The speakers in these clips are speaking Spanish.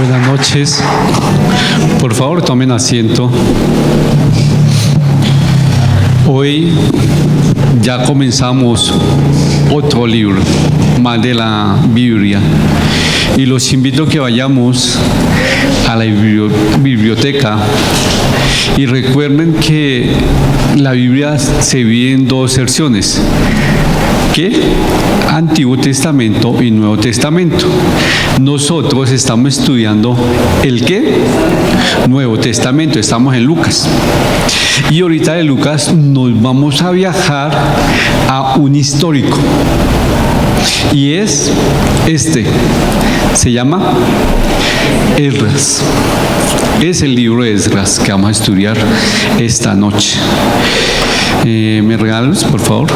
Buenas noches. Por favor, tomen asiento. Hoy ya comenzamos otro libro, más de la Biblia. Y los invito a que vayamos a la biblioteca. Y recuerden que la Biblia se divide en dos secciones. ¿Qué? Antiguo Testamento y Nuevo Testamento. Nosotros estamos estudiando ¿el qué? Nuevo Testamento. Estamos en Lucas. Y ahorita de Lucas nos vamos a viajar a un histórico. Y es este. Se llama Esdras. Es el libro de Esdras que vamos a estudiar esta noche. ¿Me regalas, por favor?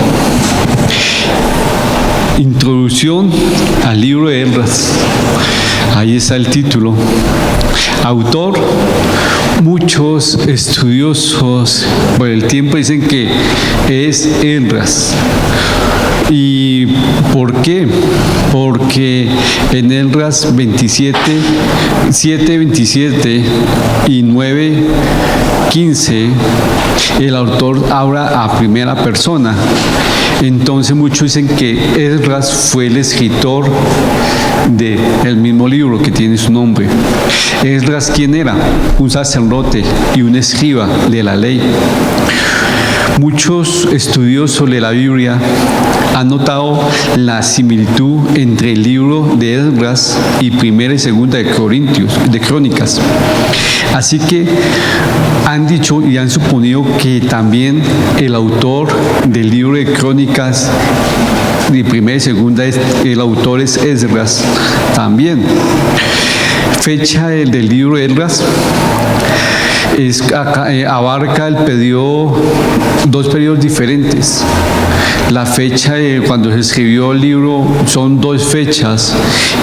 Introducción al libro de Esdras. Ahí está el título. Autor, muchos estudiosos por el tiempo dicen que es Esdras. ¿Y por qué? Porque en Esdras 7:27 y 9:15 el autor habla a primera persona. Entonces muchos dicen que Esdras fue el escritor del mismo libro que tiene su nombre. Esdras, ¿quién era? Un sacerdote y un escriba de la ley. Muchos estudiosos de la Biblia han notado la similitud entre el libro de Esdras y Primera y Segunda de Crónicas. Así que han dicho y han suponido que también el autor del libro de Crónicas de Primera y Segunda, el autor es Esdras también. Fecha del libro de Esdras. Abarca dos periodos diferentes. La fecha de cuando se escribió el libro son dos fechas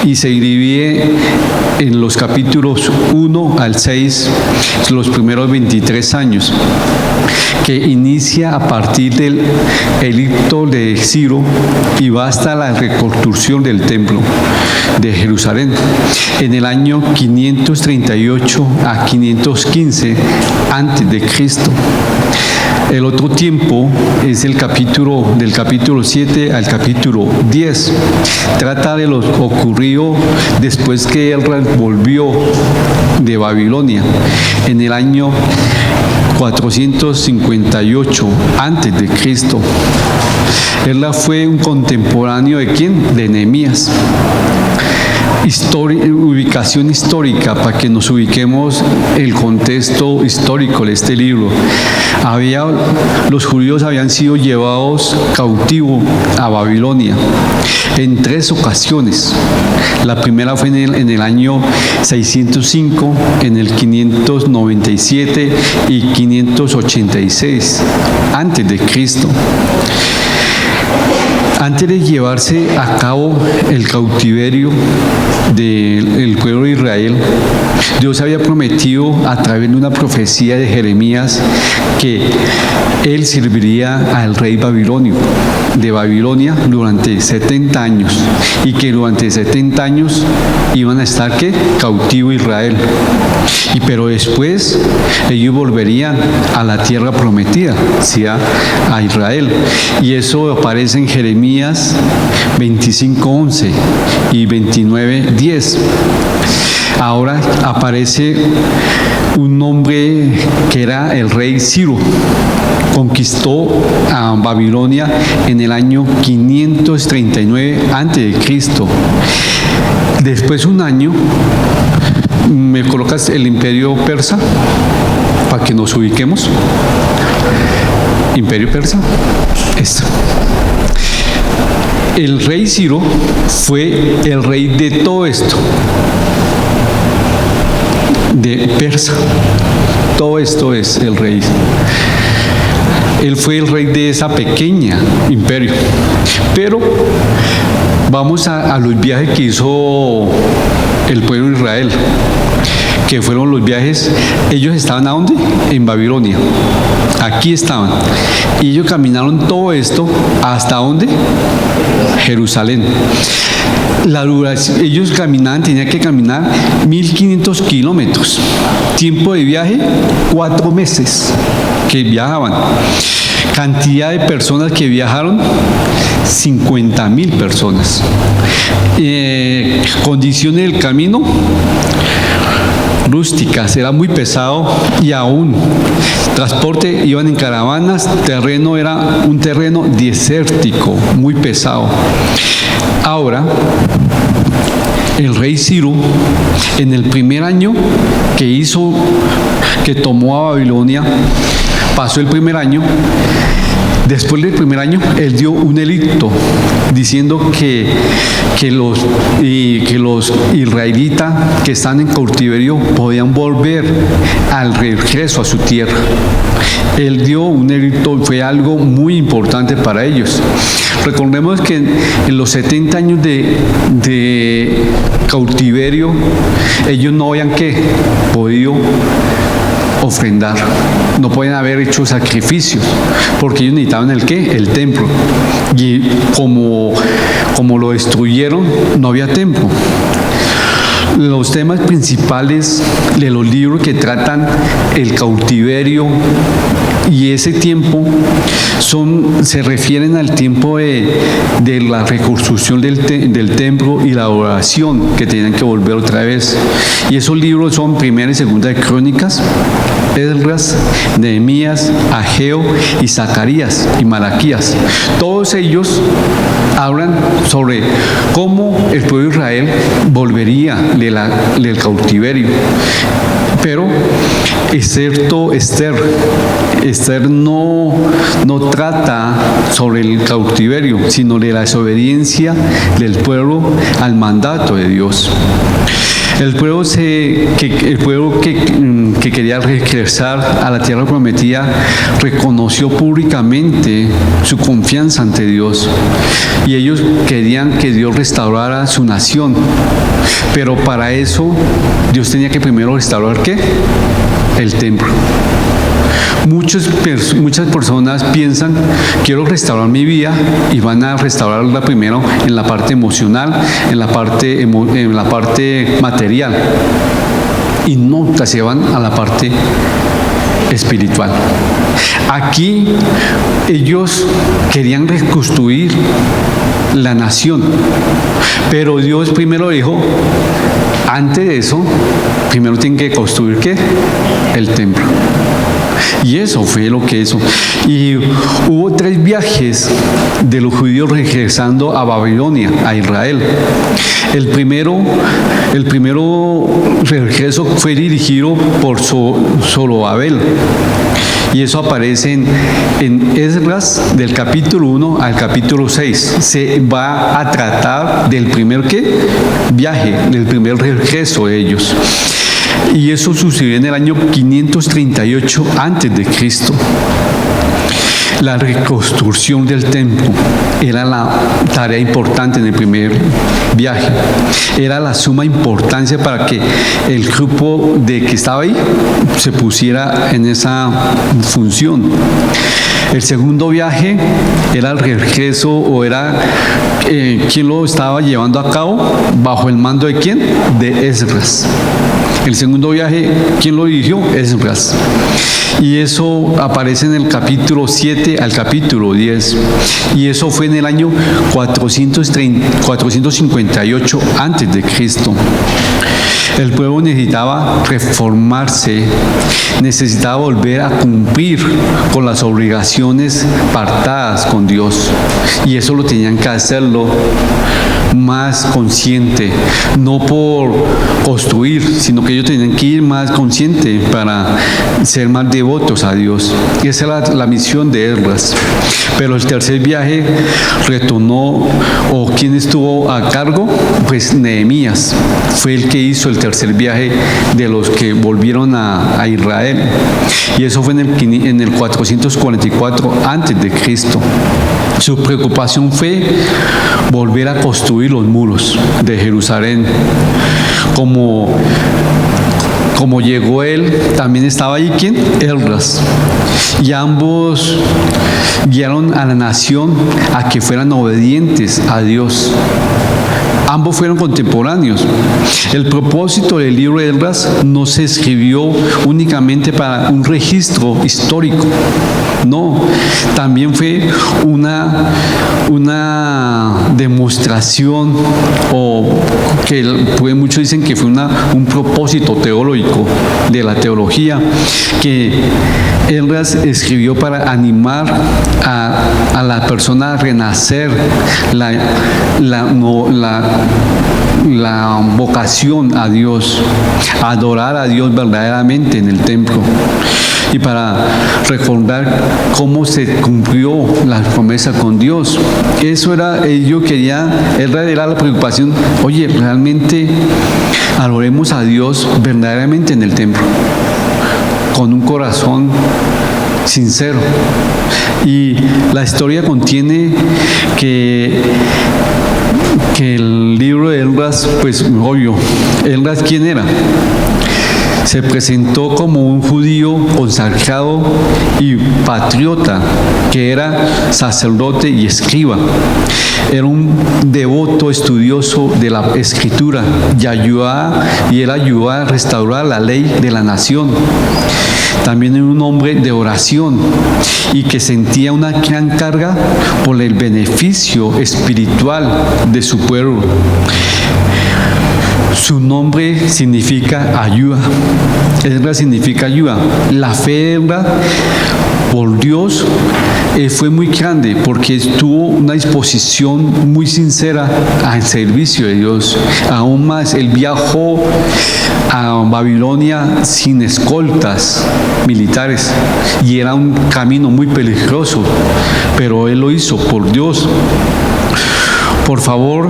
y se divide en los capítulos 1 al 6, los primeros 23 años, que inicia a partir del edicto de Ciro y va hasta la reconstrucción del templo de Jerusalén en el año 538 a 515 antes de Cristo. El otro tiempo es del capítulo 7 al capítulo 10. Trata de lo ocurrido después que él volvió de Babilonia en el año 458 antes de Cristo. Él fue un contemporáneo ¿de quién? De Nehemías. Ubicación histórica, para que nos ubiquemos el contexto histórico de este libro. Los judíos habían sido llevados cautivos a Babilonia en 3 ocasiones. La primera fue en el año 605, en el 597 y 586 antes de Cristo. Antes de llevarse a cabo el cautiverio del pueblo de Israel, Dios había prometido a través de una profecía de Jeremías que él serviría al rey de Babilonia durante 70 años y que durante 70 años iban a estar cautivo Israel. Pero después ellos volverían a la tierra prometida, ¿sí? a Israel. Y eso aparece en Jeremías 25:11 y 29:10. Ahora aparece un nombre que era el rey Ciro. Conquistó a Babilonia en el año 539 a.C. Después un año, me colocas el imperio persa para que nos ubiquemos. Imperio persa. Esto. El rey Ciro fue el rey de todo esto, de Persa. Todo esto es el rey. Él fue el rey de esa pequeña imperio. Pero vamos a los viajes que hizo el pueblo de Israel, que fueron los viajes, ellos estaban ¿a dónde? En Babilonia. Aquí estaban. Y ellos caminaron todo esto hasta ¿dónde? Jerusalén. La duración, ellos caminaban, tenían que caminar 1500 kilómetros. Tiempo de viaje, 4 meses que viajaban. Cantidad de personas que viajaron, 50.000 personas. Condiciones del camino, rústicas, era muy pesado y aún transporte, iban en caravanas, terreno era un terreno desértico, muy pesado. Ahora, el rey Ciro, en el primer año que tomó a Babilonia, pasó el primer año. Después del primer año, él dio un edicto diciendo que los israelitas que están en cautiverio podían volver al regreso a su tierra. Él dio un edicto, fue algo muy importante para ellos. Recordemos que en los 70 años de cautiverio, ellos no habían podido ofrendar, no pueden haber hecho sacrificios, porque ellos necesitaban el templo, y como lo destruyeron, no había templo. Los temas principales de los libros que tratan el cautiverio y ese tiempo se refieren al tiempo de la reconstrucción del templo y la oración, que tenían que volver otra vez. Y esos libros son Primera y Segunda de Crónicas, Esdras, Nehemías, Ageo y Zacarías y Malaquías. Todos ellos hablan sobre cómo el pueblo de Israel volvería del cautiverio. Pero excepto Esther no trata sobre el cautiverio, sino de la desobediencia del pueblo al mandato de Dios. El pueblo que quería regresar a la tierra prometida reconoció públicamente su confianza ante Dios, y ellos querían que Dios restaurara su nación, pero para eso Dios tenía que primero restaurar ¿qué? El templo. Muchas personas piensan, quiero restaurar mi vida, y van a restaurarla primero en la parte emocional, en la parte material, y nunca se van a la parte espiritual. Aquí ellos querían reconstruir la nación, pero Dios primero dijo, antes de eso, primero tienen que construir ¿qué? El templo. Y eso fue lo que hizo. Y hubo 3 viajes de los judíos regresando a Babilonia, a Israel. El primero regreso fue dirigido por Zorobabel. Y eso aparece en Esdras, del capítulo 1 al capítulo 6. Se va a tratar del primer viaje, del primer regreso de ellos. Y eso sucedió en el año 538 antes de Cristo. La reconstrucción del templo era la tarea importante en el primer viaje. Era la suma importancia para que el grupo que estaba ahí se pusiera en esa función. El segundo viaje era el regreso, o era ¿quién lo estaba llevando a cabo? ¿Bajo el mando de quién? De Esdras. El segundo viaje, ¿quién lo dirigió? Esdras. Y eso aparece en el capítulo 7 al capítulo 10. Y eso fue en el año 458 antes de Cristo. El pueblo necesitaba reformarse, necesitaba volver a cumplir con las obligaciones pactadas con Dios. Y eso lo tenían que hacerlo más consciente, no por construir, sino que ellos tenían que ir más consciente para ser más devotos a Dios. Y esa era la misión de Esdras. Pero el tercer viaje retornó, o ¿quién estuvo a cargo? Pues Nehemías fue el que hizo el tercer viaje de los que volvieron a Israel. Y eso fue en el 444 antes de Cristo. Su preocupación fue volver a construir los muros de Jerusalén como como llegó él, también estaba ahí, ¿quién? Esdras. Y ambos guiaron a la nación a que fueran obedientes a Dios. Ambos fueron contemporáneos. El propósito del libro de Esdras no se escribió únicamente para un registro histórico. No, también fue una demostración, o que muchos dicen que fue un propósito teológico de la teología, que Esdras escribió para animar a la persona a renacer la vocación a Dios, a adorar a Dios verdaderamente en el templo, y para recordar cómo se cumplió la promesa con Dios. Eso era, yo quería, era la preocupación. Oye, realmente adoremos a Dios verdaderamente en el templo, con un corazón sincero. Y la historia contiene que el libro de Esdras, pues obvio, Esdras, ¿quién era? Se presentó como un judío consagrado y patriota, que era sacerdote y escriba. Era un devoto estudioso de la escritura y él ayudó a restaurar la ley de la nación. También era un hombre de oración y que sentía una gran carga por el beneficio espiritual de su pueblo. Su nombre significa ayuda. Esdras significa ayuda. La fe de Esdras por Dios fue muy grande, porque tuvo una disposición muy sincera al servicio de Dios. Aún más, él viajó a Babilonia sin escoltas militares y era un camino muy peligroso, pero él lo hizo por Dios. Por favor,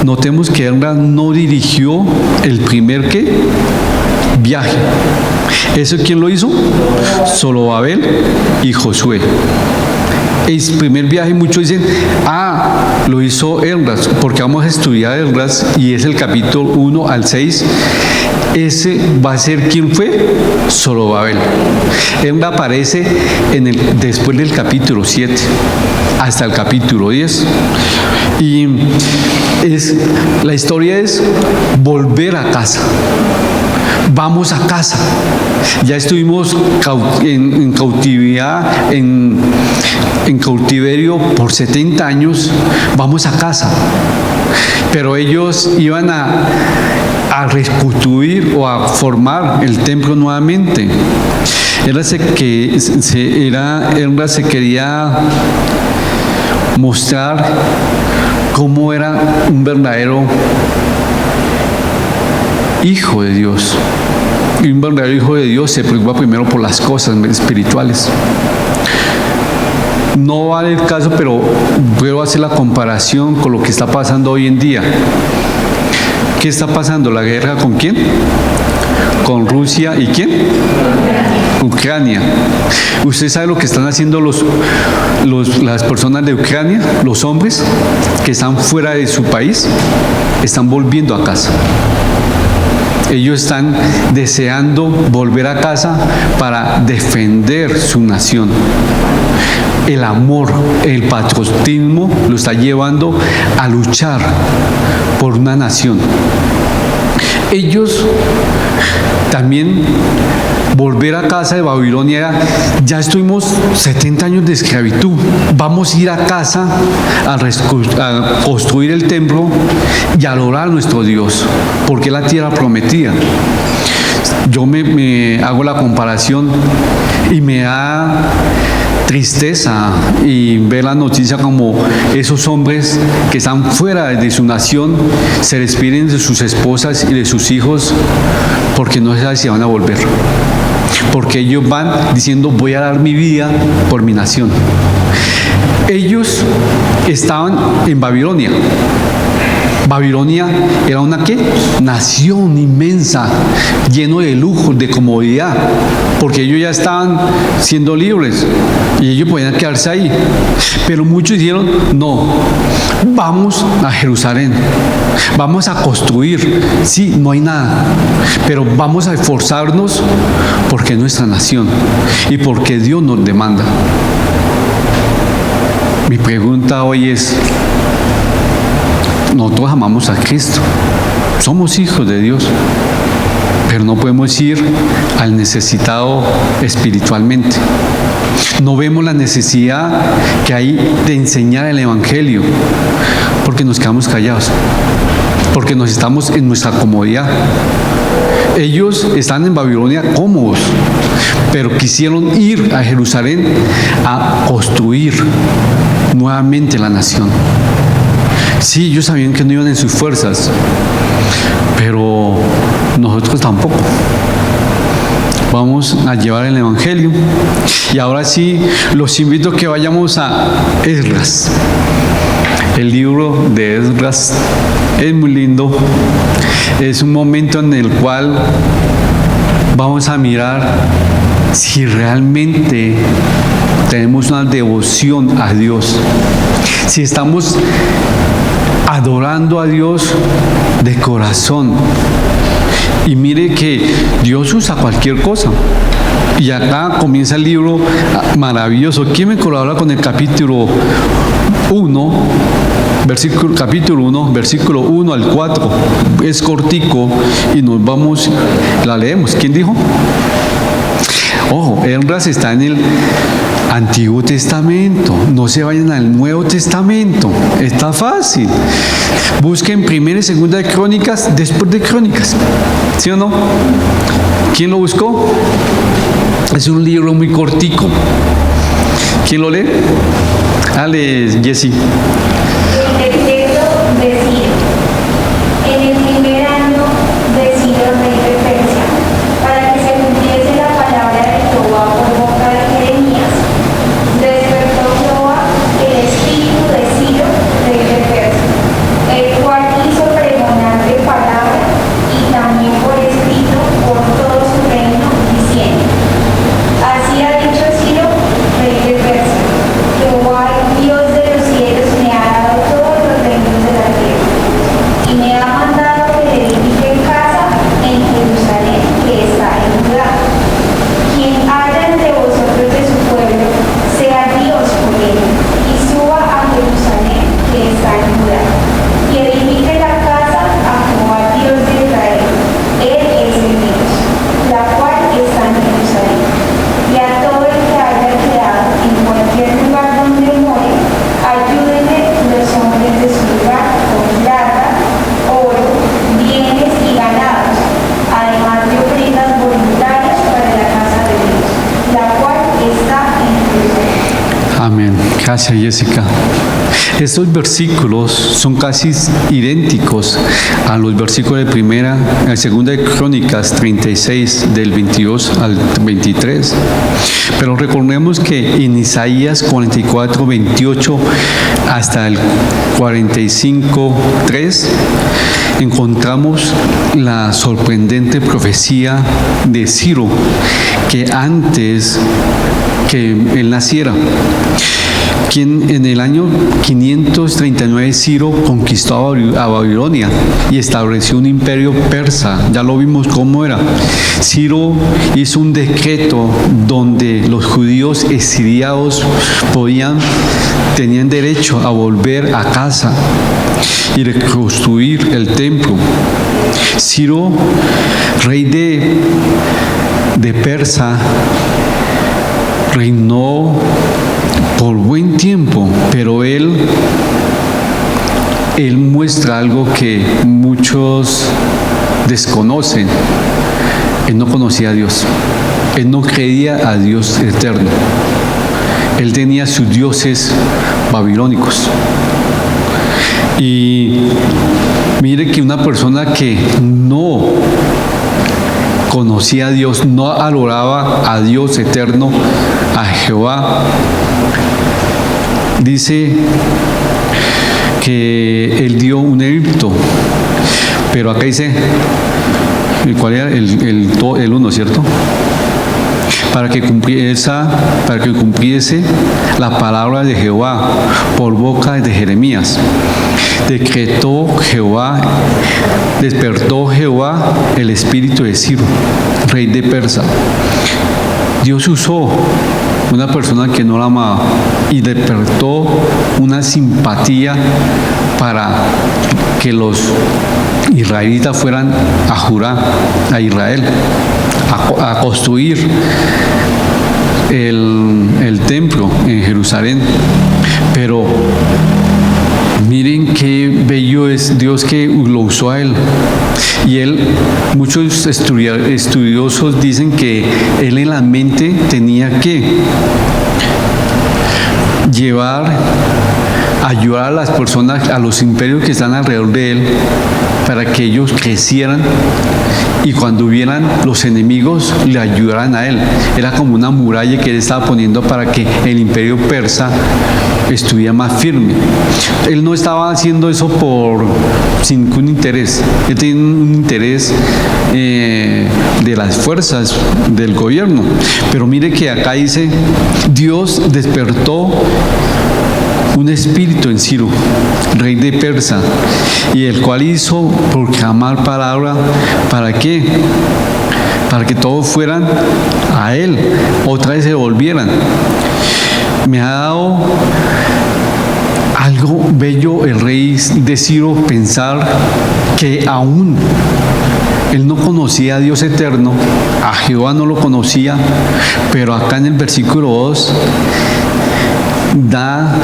notemos que Esdras no dirigió el primer viaje. ¿Eso quién lo hizo? Zorobabel y Josué. El primer viaje, muchos dicen, lo hizo Esdras, porque vamos a estudiar Esdras y es el capítulo 1 al 6. Ese va a ser, ¿quién fue? Zorobabel. Esdras aparece después del capítulo 7 hasta el capítulo 10. Y la historia es volver a casa. Vamos a casa. Ya estuvimos en cautividad, en cautiverio por 70 años. Vamos a casa. Pero ellos iban a reconstruir o a formar el templo nuevamente. Esdras se quería mostrar cómo era un verdadero hijo de Dios. Y un verdadero hijo de Dios se preocupa primero por las cosas espirituales. No vale el caso, pero puedo hacer la comparación con lo que está pasando hoy en día. ¿Qué está pasando? ¿La guerra con quién? Con Rusia y ¿quién? Ucrania. ¿Usted sabe lo que están haciendo las personas de Ucrania, los hombres que están fuera de su país? Están volviendo a casa. Ellos están deseando volver a casa para defender su nación. El amor, el patriotismo lo está llevando a luchar por una nación. Ellos también volver a casa de Babilonia, ya estuvimos 70 años de esclavitud, vamos a ir a casa a construir el templo y a adorar a nuestro Dios, porque es la tierra prometida. Yo me hago la comparación y me da tristeza y ver la noticia como esos hombres que están fuera de su nación se despiden de sus esposas y de sus hijos porque no saben si van a volver, porque ellos van diciendo voy a dar mi vida por mi nación. Ellos estaban en Babilonia. Babilonia era una ¿qué? Nación inmensa, lleno de lujo, de comodidad, porque ellos ya estaban siendo libres y ellos podían quedarse ahí. Pero muchos dijeron, no, vamos a Jerusalén, vamos a construir. Sí, no hay nada, pero vamos a esforzarnos porque es nuestra nación y porque Dios nos demanda. Mi pregunta hoy es, nosotros amamos a Cristo, somos hijos de Dios, pero no podemos ir al necesitado espiritualmente. No vemos la necesidad que hay de enseñar el Evangelio, porque nos quedamos callados, porque nos estamos en nuestra comodidad. Ellos están en Babilonia cómodos, pero quisieron ir a Jerusalén a construir nuevamente la nación. Sí, ellos sabían que no iban en sus fuerzas, pero nosotros tampoco. Vamos a llevar el Evangelio. Y ahora sí, los invito a que vayamos a Esdras. El libro de Esdras es muy lindo. Es un momento en el cual vamos a mirar si realmente tenemos una devoción a Dios, si estamos adorando a Dios de corazón. Y mire que Dios usa cualquier cosa. Y acá comienza el libro maravilloso. ¿Quién me colabora con el capítulo 1? Capítulo 1, versículo 1 al 4. Es cortico y nos vamos, la leemos. ¿Quién dijo? Ojo, Esdras está en el Antiguo Testamento, no se vayan al Nuevo Testamento, está fácil. Busquen primera y segunda de Crónicas, después de Crónicas, ¿sí o no? ¿Quién lo buscó? Es un libro muy cortico. ¿Quién lo lee? Dale, Jessy. El decreto de Ciro. En el primer año de Ciro, rey de Persia, para que se cumpliese la palabra de Jehová por boca de Jeremías, despertó Jehová el espíritu de Ciro, rey de Persia, el cual hizo pregonar de palabra y también por escrito por todo su reino, diciendo: así ha dicho Ciro, rey de Persia: Jehová, Dios de los cielos, me ha dado todos los reinos de la tierra, y me ha mandado que le edifique casa en Jerusalén, que está en Judá. Quien haya entre vosotros de su pueblo, sea Dios por él, y suba a Jerusalén, que está en Judá, y edifique la casa a Jehová, Dios de Israel. Él es el Dios, la cual está en Jerusalén. Y a todo el que haya quedado en cualquier lugar donde more, ayúdenle los hombres de su lugar con plata, oro, bienes y ganados, además de ofrendas voluntarias para la casa de Dios, la cual está en Jerusalén. Amén. Gracias, Jessica. Estos versículos son casi idénticos a los versículos de primera, en segunda de Crónicas 36, del 22 al 23. Pero recordemos que en Isaías 44, 28 hasta el 45, 3, encontramos la sorprendente profecía de Ciro, que antes que él naciera, quien en el año 539 Ciro conquistó a Babilonia y estableció un imperio persa. Ya lo vimos cómo era. Ciro hizo un decreto donde los judíos exiliados tenían derecho a volver a casa y reconstruir el templo. Ciro, rey de Persia, reinó por buen tiempo, pero él muestra algo que muchos desconocen. Él no conocía a Dios. Él no creía a Dios eterno. Él tenía sus dioses babilónicos. Y mire que una persona que no conocía a Dios, no adoraba a Dios eterno, a Jehová, dice que él dio un edicto, pero acá dice, ¿cuál era? El 1, ¿cierto? Para que cumpliese la palabra de Jehová por boca de Jeremías. Despertó Jehová el espíritu de Ciro, rey de Persa. Dios usó una persona que no la amaba y despertó una simpatía para que los israelitas fueran a Judá, a Israel, a construir el templo en Jerusalén. Pero miren qué bello es Dios que lo usó a él. Y él, muchos estudiosos dicen que él en la mente tenía que ayudar a las personas, a los imperios que están alrededor de él, para que ellos crecieran y cuando hubieran los enemigos le ayudaran a él. Era como una muralla que él estaba poniendo para que el imperio persa estuviera más firme. Él no estaba haciendo eso sin ningún interés. Él tenía un interés de las fuerzas del gobierno. Pero mire que acá dice, Dios despertó un espíritu en Ciro, rey de Persa, y el cual hizo proclamar palabra, ¿para qué? Para que todos fueran a él, otra vez se volvieran. Me ha dado algo bello el rey de Ciro pensar que aún él no conocía a Dios eterno, a Jehová no lo conocía, pero acá en el versículo 2 da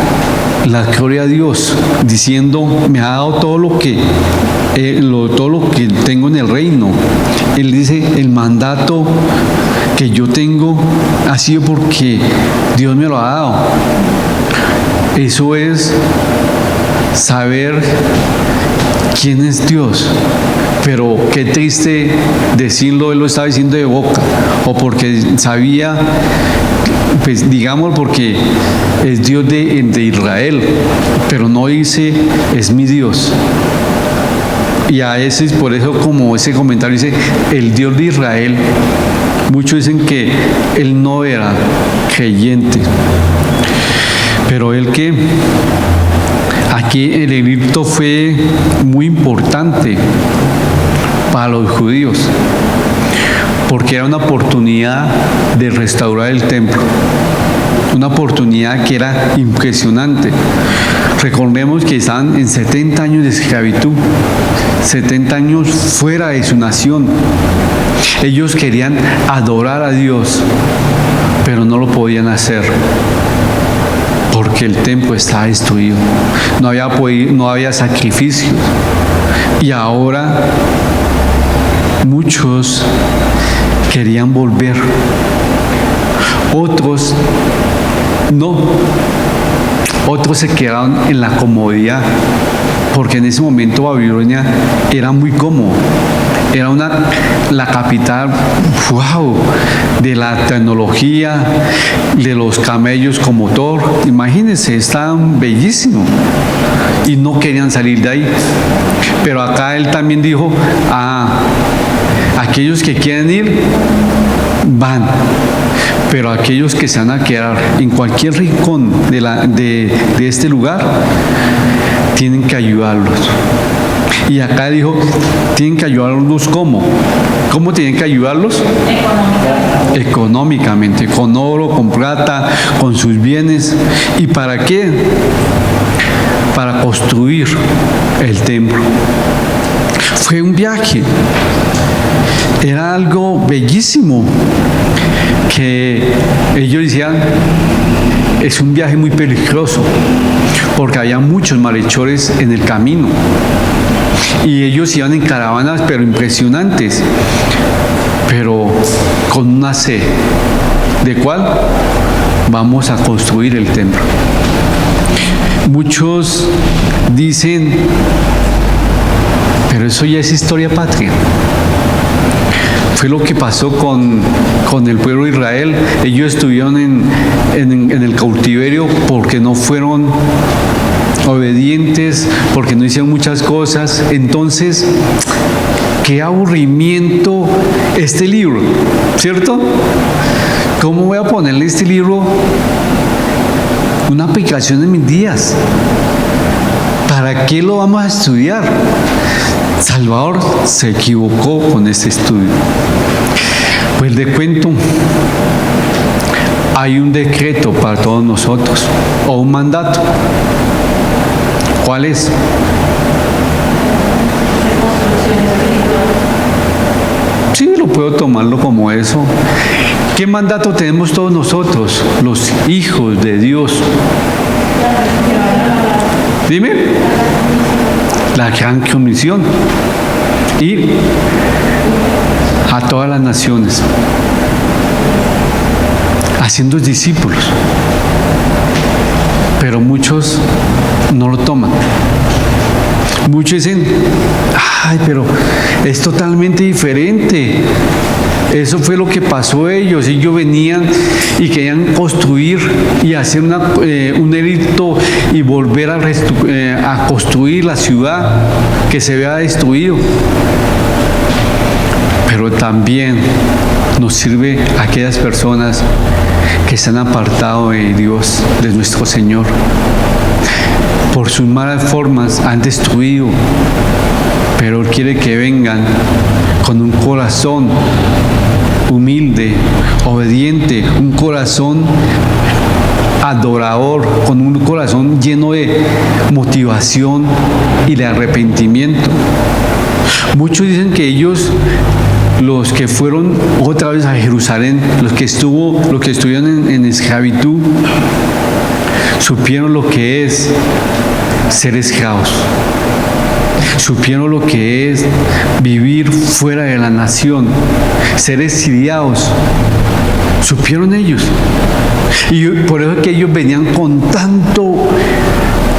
la gloria a Dios, diciendo, me ha dado todo lo que tengo en el reino. Él dice, el mandato que yo tengo ha sido porque Dios me lo ha dado. Eso es saber quién es Dios. Pero qué triste decirlo, él lo estaba diciendo de boca, o porque sabía, pues digamos porque es Dios de Israel, pero no dice, es mi Dios. Y a veces, por eso, como ese comentario dice, el Dios de Israel, muchos dicen que él no era creyente, pero él que aquí el edicto fue muy importante para los judíos, porque era una oportunidad de restaurar el templo, una oportunidad que era impresionante. Recordemos que estaban en 70 años de esclavitud, 70 años fuera de su nación. Ellos querían adorar a Dios, pero no lo podían hacer porque el templo estaba destruido, no había sacrificios. Y ahora muchos querían volver, otros no, otros se quedaron en la comodidad, porque en ese momento Babilonia era muy cómodo, era la capital, wow, de la tecnología, de los camellos con motor. Imagínense, estaban bellísimos y no querían salir de ahí. Pero acá él también dijo, aquellos que quieren ir, van, pero aquellos que se van a quedar en cualquier rincón de este lugar, tienen que ayudarlos. Y acá dijo, tienen que ayudarlos ¿cómo? ¿Cómo tienen que ayudarlos? Económicamente, con oro, con plata, con sus bienes. ¿Y para qué? Para construir el templo. Fue un viaje, era algo bellísimo, que ellos decían, es un viaje muy peligroso, porque había muchos malhechores en el camino, y ellos iban en caravanas, pero impresionantes, pero con una sed, ¿de cuál? Vamos a construir el templo. Muchos dicen, pero eso ya es historia patria. Fue lo que pasó con el pueblo de Israel. Ellos estuvieron en el cautiverio porque no fueron obedientes, porque no hicieron muchas cosas. Entonces, qué aburrimiento este libro, ¿cierto? ¿Cómo voy a ponerle a este libro una aplicación en mis días? ¿Para qué lo vamos a estudiar? Salvador se equivocó con este estudio. Pues le cuento, hay un decreto para todos nosotros, o un mandato. ¿Cuál es? Sí, lo puedo tomarlo como eso. ¿Qué mandato tenemos todos nosotros, los hijos de Dios? Dime. La gran comisión. Ir a todas las naciones, haciendo discípulos. Pero muchos no lo toman. Muchos dicen, ay, pero es totalmente diferente. Eso fue lo que pasó a ellos. Ellos venían y querían construir y hacer un edicto y volver a construir la ciudad que se había destruido. Pero también nos sirve a aquellas personas que se han apartado de Dios, de nuestro Señor. Por sus malas formas han destruido, pero Él quiere que vengan con un corazón humilde, obediente, un corazón adorador, con un corazón lleno de motivación y de arrepentimiento. Muchos dicen que ellos, los que fueron otra vez a Jerusalén, los que estuvieron en esclavitud, supieron lo que es ser esclavos. Supieron lo que es vivir fuera de la nación, ser exiliados. Supieron ellos. Y por eso es que ellos venían con tanto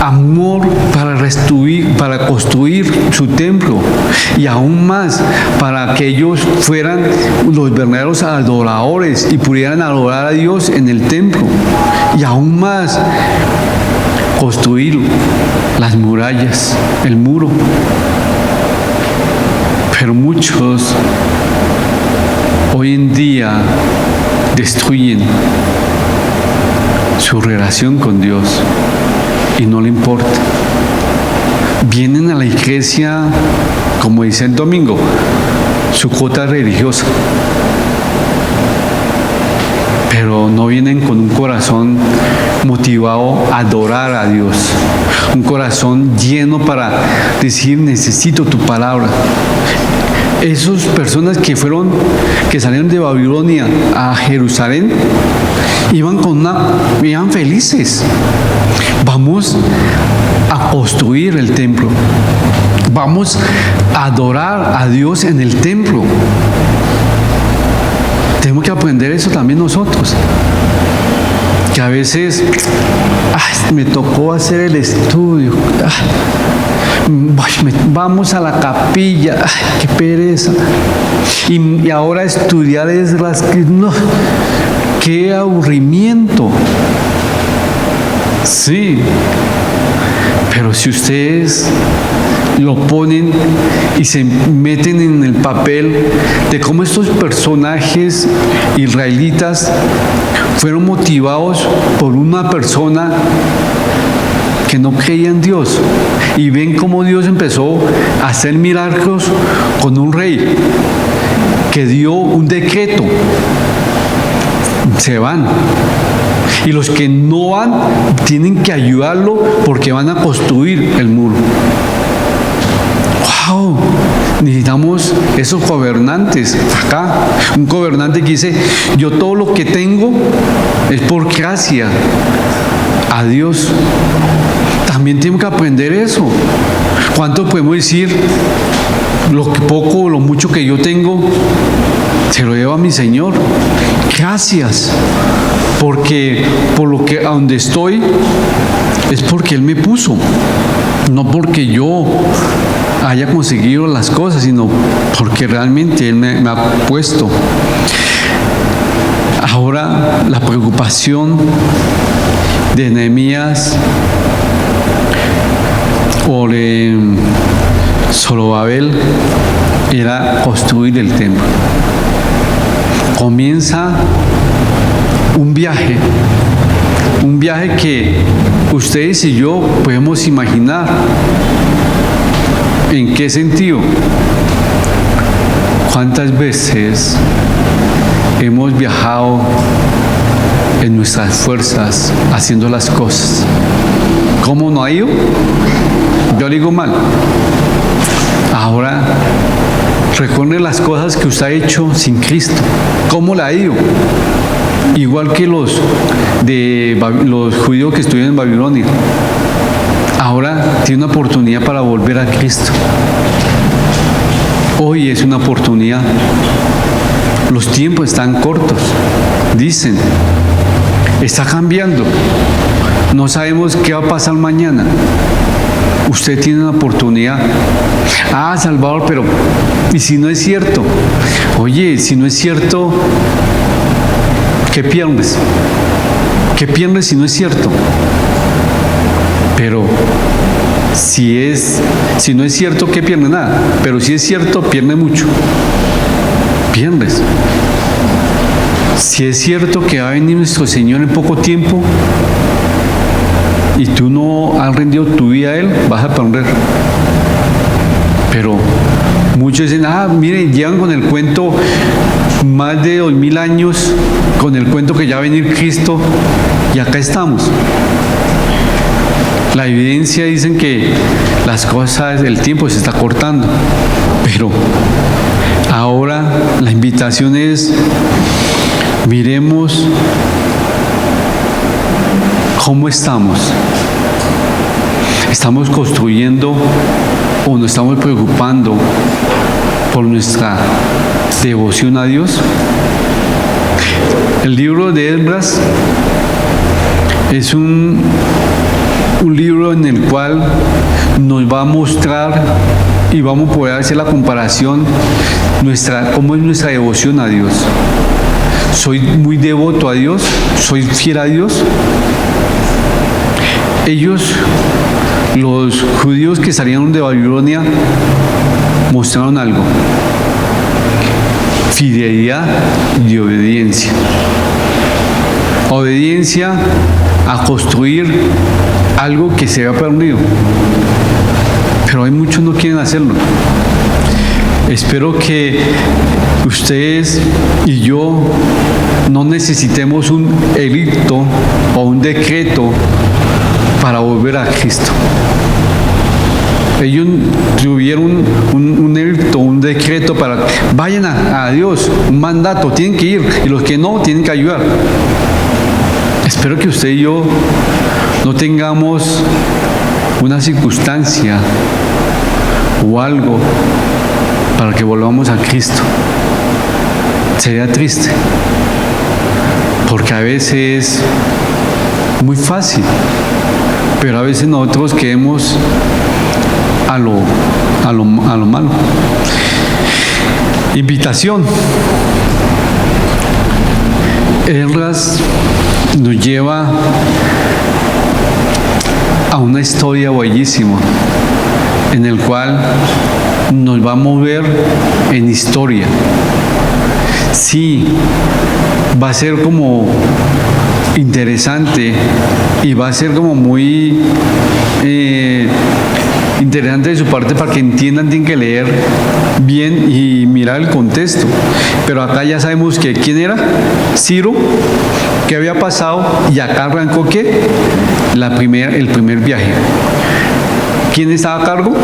amor para construir su templo, y aún más para que ellos fueran los verdaderos adoradores y pudieran adorar a Dios en el templo, y aún más construir las murallas, el muro. Pero muchos hoy en día destruyen su relación con Dios y no le importa. Vienen a la iglesia, como dice el domingo, su cuota religiosa, pero no vienen con un corazón motivado a adorar a Dios, un corazón lleno para decir, necesito tu palabra. Esas personas que salieron de Babilonia a Jerusalén, iban felices. Vamos a construir el templo. Vamos a adorar a Dios en el templo. Tenemos que aprender eso también nosotros. Que a veces me tocó hacer el estudio. Vamos a la capilla. Qué pereza. Y ahora estudiar es no. Qué aburrimiento. Sí. Pero si ustedes lo ponen y se meten en el papel de cómo estos personajes israelitas fueron motivados por una persona que no creía en Dios, y ven cómo Dios empezó a hacer milagros con un rey que dio un decreto, se van. Y los que no van tienen que ayudarlo porque van a construir el muro. ¡Wow! Necesitamos esos gobernantes acá. Un gobernante que dice, yo todo lo que tengo es por gracia a Dios. También tengo que aprender eso. ¿Cuánto podemos decir? Lo poco o lo mucho que yo tengo, se lo llevo a mi Señor. Gracias. Porque por lo que a donde estoy es porque Él me puso, no porque yo haya conseguido las cosas, sino porque realmente Él me ha puesto. Ahora la preocupación de Nehemías por Zorobabel era construir el templo. Comienza un viaje que ustedes y yo podemos imaginar. ¿En qué sentido? ¿Cuántas veces hemos viajado en nuestras fuerzas haciendo las cosas? ¿Cómo no ha ido? Yo digo mal. Ahora recuerde las cosas que usted ha hecho sin Cristo. ¿Cómo la ha ido? Igual que los judíos que estuvieron en Babilonia. Ahora tiene una oportunidad para volver a Cristo. Hoy es una oportunidad. Los tiempos están cortos. Dicen, está cambiando. No sabemos qué va a pasar mañana. Usted tiene una oportunidad. Ah, Salvador, pero ¿y si no es cierto? Oye, si no es cierto, ¿qué pierdes? ¿Qué pierdes si no es cierto? Pero si no es cierto, ¿qué pierde? Nada. Pero si es cierto, pierde mucho. Pierdes. Si es cierto que va a venir nuestro Señor en poco tiempo y tú no has rendido tu vida a Él, vas a perder. Pero muchos dicen, miren, llevan con el cuento más de 2000 años, con el cuento que ya va a venir Cristo, y acá estamos. La evidencia dicen que las cosas, el tiempo se está cortando, pero ahora la invitación es, miremos cómo estamos. ¿Estamos construyendo o nos estamos preocupando por nuestra devoción a Dios? El libro de Esdras es un libro en el cual nos va a mostrar y vamos a poder hacer la comparación cómo es nuestra devoción a Dios. ¿Soy muy devoto a Dios? ¿Soy fiel a Dios? Ellos, los judíos que salieron de Babilonia, mostraron algo: fidelidad y obediencia. Obediencia a construir algo que se había perdido, pero hay muchos que no quieren hacerlo. Espero que ustedes y yo no necesitemos un edicto o un decreto para volver a Cristo. Ellos tuvieron un edicto, un decreto para vayan a Dios, un mandato, tienen que ir, y los que no, tienen que ayudar. Espero que usted y yo no tengamos una circunstancia o algo para que volvamos a Cristo. Sería triste, porque a veces es muy fácil, pero a veces nosotros queremos a lo malo. Invitación. Esdras nos lleva a una historia bellísima en el cual nos va a mover en historia. Sí, va a ser como interesante y va a ser como muy interesante de su parte para que entiendan. Tienen que leer bien y mirar el contexto. Pero acá ya sabemos que quién era Ciro, qué había pasado, y acá arrancó ¿qué? El primer viaje. ¿Quién estaba a cargo?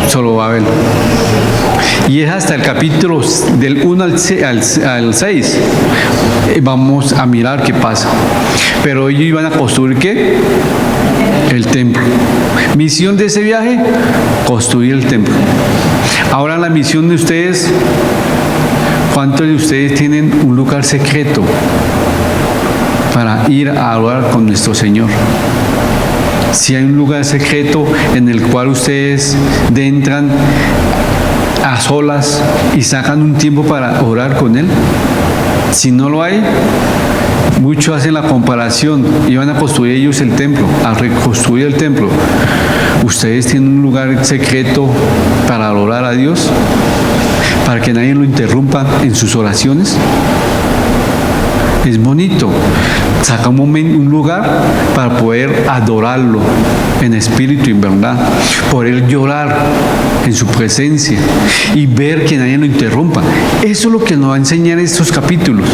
Zorobabel. Y es hasta el capítulo del 1 al 6. Vamos a mirar qué pasa. Pero ellos iban a construir ¿qué? El templo. Misión de ese viaje, construir el templo. Ahora la misión de ustedes, ¿cuántos de ustedes tienen un lugar secreto para ir a hablar con nuestro Señor? Si hay un lugar secreto en el cual ustedes entran a solas y sacan un tiempo para orar con Él. Si no lo hay, Muchos hacen la comparación, iban a construir ellos el templo, a reconstruir el templo. ¿Ustedes tienen un lugar secreto para adorar a Dios? ¿Para que nadie lo interrumpa en sus oraciones? Es bonito. Saca un lugar para poder adorarlo en espíritu y en verdad. Poder llorar en su presencia y ver que nadie lo interrumpa. Eso es lo que nos va a enseñar estos capítulos.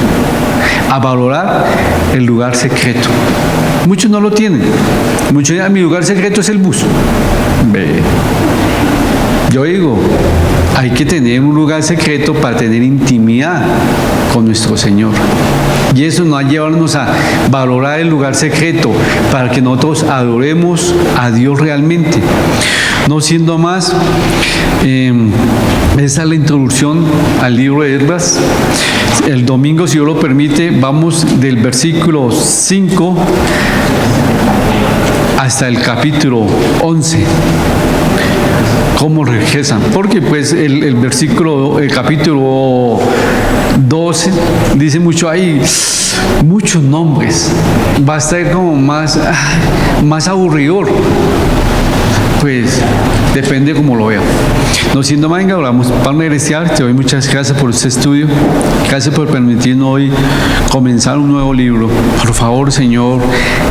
A valorar el lugar secreto. Muchos no lo tienen. Muchos dicen, mi lugar secreto es el bus. Ve. Yo digo, hay que tener un lugar secreto para tener intimidad con nuestro Señor. Y eso nos va a llevarnos a valorar el lugar secreto para que nosotros adoremos a Dios realmente. No siendo más, esa es la introducción al libro de Esdras. El domingo, si Dios lo permite, vamos del versículo 5 hasta el capítulo 11. ¿Cómo regresan? Porque pues el capítulo 12 dice mucho ahí, muchos nombres. Va a estar como más aburridor. Pues depende cómo lo vea. No siendo más, hablamos. Padre Celestial, te doy muchas gracias por este estudio. Gracias por permitirnos hoy comenzar un nuevo libro. Por favor, Señor,